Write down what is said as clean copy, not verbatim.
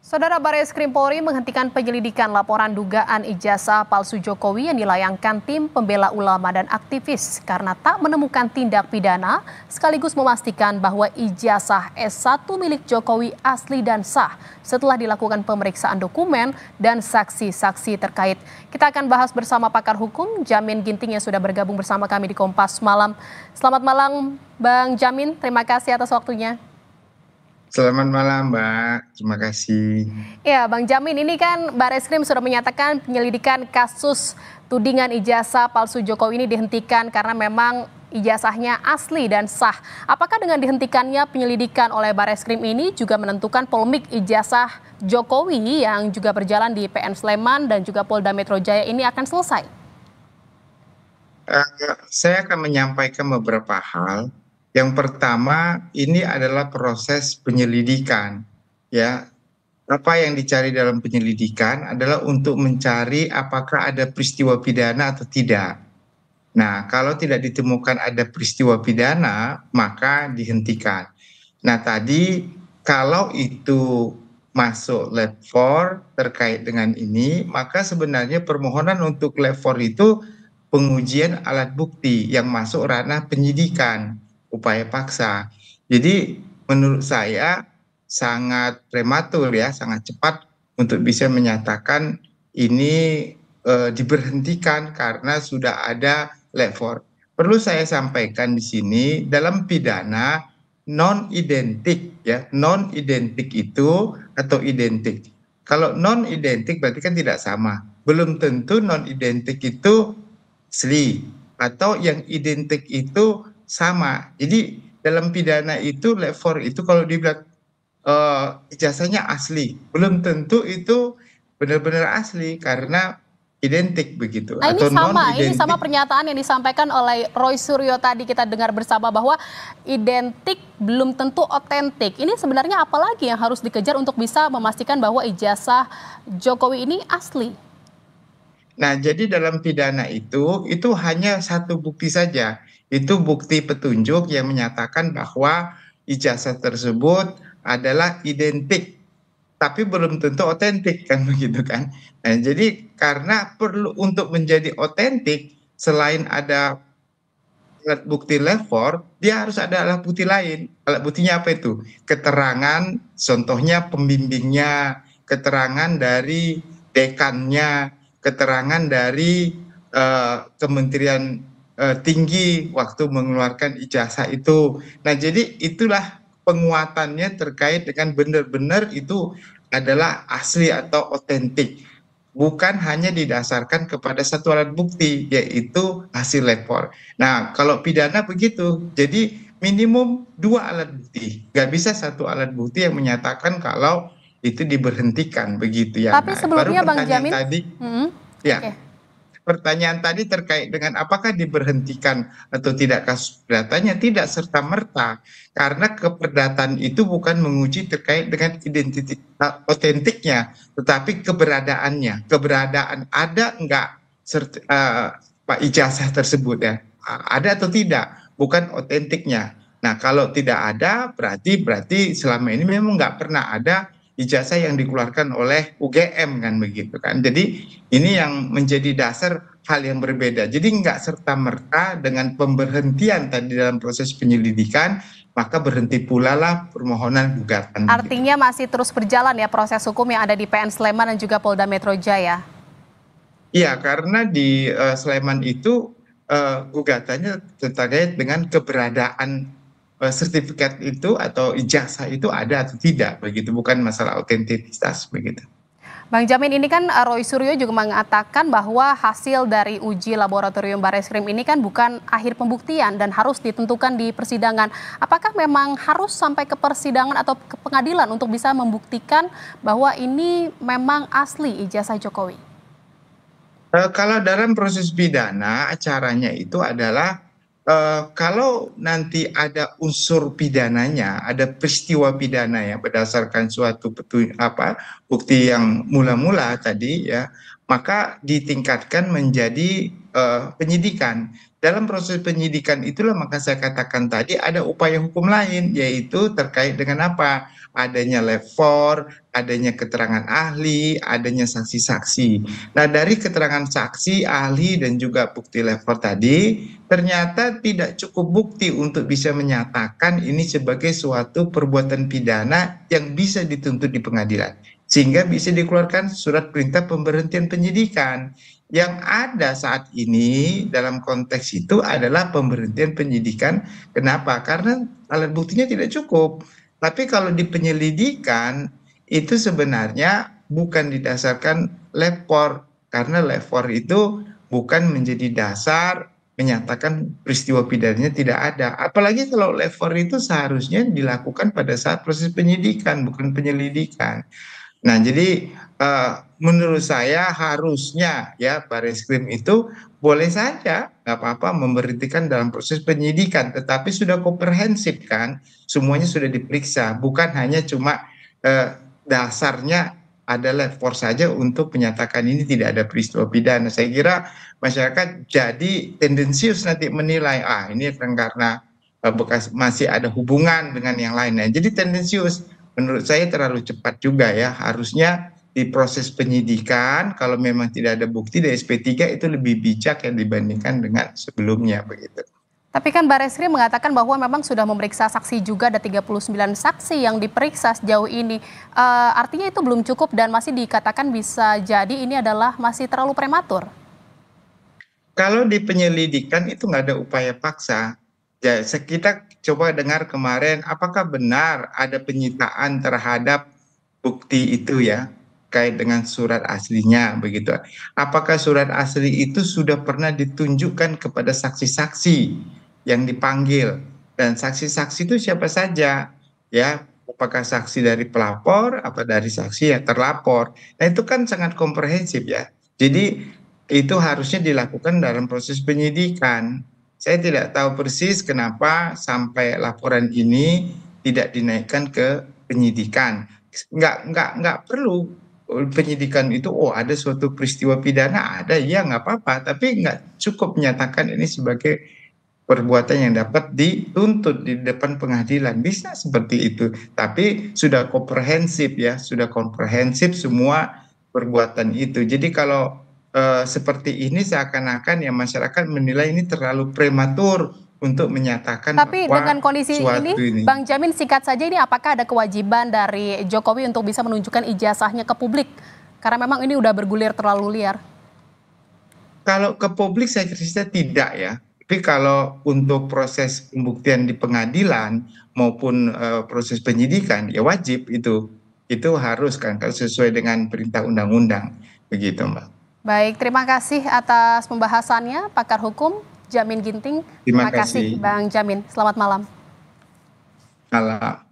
Saudara, Bareskrim Polri menghentikan penyelidikan laporan dugaan ijazah palsu Jokowi yang dilayangkan tim pembela ulama dan aktivis karena tak menemukan tindak pidana, sekaligus memastikan bahwa ijazah S1 milik Jokowi asli dan sah setelah dilakukan pemeriksaan dokumen dan saksi-saksi terkait. Kita akan bahas bersama pakar hukum Jamin Ginting yang sudah bergabung bersama kami di Kompas Malam. Selamat malam Bang Jamin, terima kasih atas waktunya. Selamat malam Mbak, terima kasih. Ya, Bang Jamin, ini kan Bareskrim sudah menyatakan penyelidikan kasus tudingan ijazah palsu Jokowi ini dihentikan karena memang ijazahnya asli dan sah. Apakah dengan dihentikannya penyelidikan oleh Bareskrim ini juga menentukan polemik ijazah Jokowi yang juga berjalan di PN Sleman dan juga Polda Metro Jaya ini akan selesai? Saya akan menyampaikan beberapa hal. Yang pertama, ini adalah proses penyelidikan. Ya, apa yang dicari dalam penyelidikan adalah untuk mencari apakah ada peristiwa pidana atau tidak. Nah, kalau tidak ditemukan ada peristiwa pidana, maka dihentikan. Nah, tadi kalau itu masuk lab 4 terkait dengan ini, maka sebenarnya permohonan untuk lab 4 itu pengujian alat bukti yang masuk ranah penyidikan, upaya paksa. Jadi menurut saya sangat prematur ya, sangat cepat untuk bisa menyatakan ini diberhentikan karena sudah ada lab 4. Perlu saya sampaikan di sini dalam pidana non identik ya, non identik itu atau identik. Kalau non identik berarti kan tidak sama. Belum tentu non identik itu asli atau yang identik itu sama. Jadi dalam pidana itu lab 4 itu kalau dibilang ijazahnya asli, belum tentu itu benar-benar asli karena identik begitu Nah, atau non ini identik. sama pernyataan yang disampaikan oleh Roy Suryo tadi kita dengar bersama bahwa identik belum tentu otentik. Ini sebenarnya apa lagi yang harus dikejar untuk bisa memastikan bahwa ijazah Jokowi ini asli? Nah, jadi dalam pidana itu hanya satu bukti saja. Itu bukti petunjuk yang menyatakan bahwa ijazah tersebut adalah identik, tapi belum tentu otentik kan begitu kan. Nah, jadi karena perlu untuk menjadi otentik, selain ada alat bukti lab 4, dia harus ada alat bukti lain. Alat buktinya apa itu? Keterangan, contohnya pembimbingnya, keterangan dari dekannya, keterangan dari Kementerian Tinggi waktu mengeluarkan ijazah itu. Nah, jadi itulah penguatannya terkait dengan benar-benar itu adalah asli atau otentik. Bukan hanya didasarkan kepada satu alat bukti, yaitu hasil lab 4. Nah, kalau pidana begitu, jadi minimum 2 alat bukti. Nggak bisa satu alat bukti yang menyatakan kalau itu diberhentikan begitu ya. Tapi Nah, baru sebelumnya Bang pertanyaan Jamin, tadi, ya. oke. Pertanyaan tadi terkait dengan apakah diberhentikan atau tidak kasus perdatanya, tidak serta-merta. Karena keperdataan itu bukan menguji terkait dengan identitas otentiknya, tetapi keberadaannya. Keberadaan ada enggak Pak ijazah tersebut ya, ada atau tidak, bukan otentiknya. Nah, kalau tidak ada berarti selama ini memang nggak pernah ada ijazah yang dikeluarkan oleh UGM kan begitu kan. Jadi ini yang menjadi dasar hal yang berbeda. Jadi nggak serta-merta dengan pemberhentian tadi dalam proses penyelidikan, maka berhenti pula lah permohonan gugatan. Artinya masih terus berjalan ya proses hukum yang ada di PN Sleman dan juga Polda Metro Jaya? Iya, karena di Sleman itu gugatannya terkait dengan keberadaan sertifikat itu atau ijazah itu ada atau tidak begitu, bukan masalah autentisitas begitu. Bang Jamin, ini kan Roy Suryo juga mengatakan bahwa hasil dari uji laboratorium Bareskrim ini kan bukan akhir pembuktian dan harus ditentukan di persidangan. Apakah memang harus sampai ke persidangan atau ke pengadilan untuk bisa membuktikan bahwa ini memang asli ijazah Jokowi? Kalau dalam proses pidana, acaranya itu adalah kalau nanti ada unsur pidananya, ada peristiwa pidana ya berdasarkan suatu bukti yang mula-mula tadi ya, maka ditingkatkan menjadi penyidikan. Dalam proses penyidikan itulah maka saya katakan tadi ada upaya hukum lain, yaitu terkait dengan apa? Adanya lab 4, adanya keterangan ahli, adanya saksi-saksi. Nah, dari keterangan saksi, ahli, dan juga bukti lab 4 tadi, ternyata tidak cukup bukti untuk bisa menyatakan ini sebagai suatu perbuatan pidana yang bisa dituntut di pengadilan. Sehingga bisa dikeluarkan surat perintah pemberhentian penyidikan. Yang ada saat ini dalam konteks itu adalah pemberhentian penyidikan. Kenapa? Karena alat buktinya tidak cukup. Tapi kalau di penyelidikan itu sebenarnya bukan didasarkan lapor, karena lapor itu bukan menjadi dasar menyatakan peristiwa pidananya tidak ada. Apalagi kalau lapor itu seharusnya dilakukan pada saat proses penyidikan, bukan penyelidikan. Nah, jadi menurut saya harusnya ya Bareskrim itu boleh saja nggak apa-apa memberhentikan dalam proses penyidikan, tetapi sudah komprehensif kan, semuanya sudah diperiksa, bukan hanya cuma dasarnya adalah force saja untuk menyatakan ini tidak ada peristiwa pidana. Saya kira masyarakat jadi tendensius nanti menilai ini karena bekas masih ada hubungan dengan yang lainnya. Jadi tendensius. Menurut saya terlalu cepat juga ya. Harusnya di proses penyidikan kalau memang tidak ada bukti di SP3 itu lebih bijak yang dibandingkan dengan sebelumnya begitu. Tapi kan Bareskrim mengatakan bahwa memang sudah memeriksa saksi juga, ada 39 saksi yang diperiksa sejauh ini. Artinya itu belum cukup dan masih dikatakan bisa jadi ini adalah masih terlalu prematur. Kalau di penyelidikan itu nggak ada upaya paksa. Ya, kita coba dengar kemarin, apakah benar ada penyitaan terhadap bukti itu ya, kait dengan surat aslinya begitu. Apakah surat asli itu sudah pernah ditunjukkan kepada saksi-saksi yang dipanggil? Dan saksi-saksi itu siapa saja? Ya, apakah saksi dari pelapor, apa dari saksi yang terlapor? Nah, itu kan sangat komprehensif ya. Jadi itu harusnya dilakukan dalam proses penyidikan. Saya tidak tahu persis kenapa sampai laporan ini tidak dinaikkan ke penyidikan. Nggak perlu penyidikan itu, ada suatu peristiwa pidana, ada, ya nggak apa-apa. Tapi nggak cukup menyatakan ini sebagai perbuatan yang dapat dituntut di depan pengadilan. Bisa seperti itu. Tapi sudah komprehensif ya, sudah komprehensif semua perbuatan itu. Jadi kalau seperti ini seakan-akan ya masyarakat menilai ini terlalu prematur untuk menyatakan Tapi dengan bahwa kondisi ini, suatu ini. Bang Jamin, singkat saja, ini apakah ada kewajiban dari Jokowi untuk bisa menunjukkan ijazahnya ke publik? Karena memang ini udah bergulir terlalu liar. Kalau ke publik saya kira tidak ya. Tapi kalau untuk proses pembuktian di pengadilan maupun proses penyidikan ya wajib itu. Itu harus kan sesuai dengan perintah undang-undang begitu, Mbak. Baik, terima kasih atas pembahasannya, pakar hukum Jamin Ginting. Terima Terima kasih kasih. Bang Jamin. Selamat malam. Malam.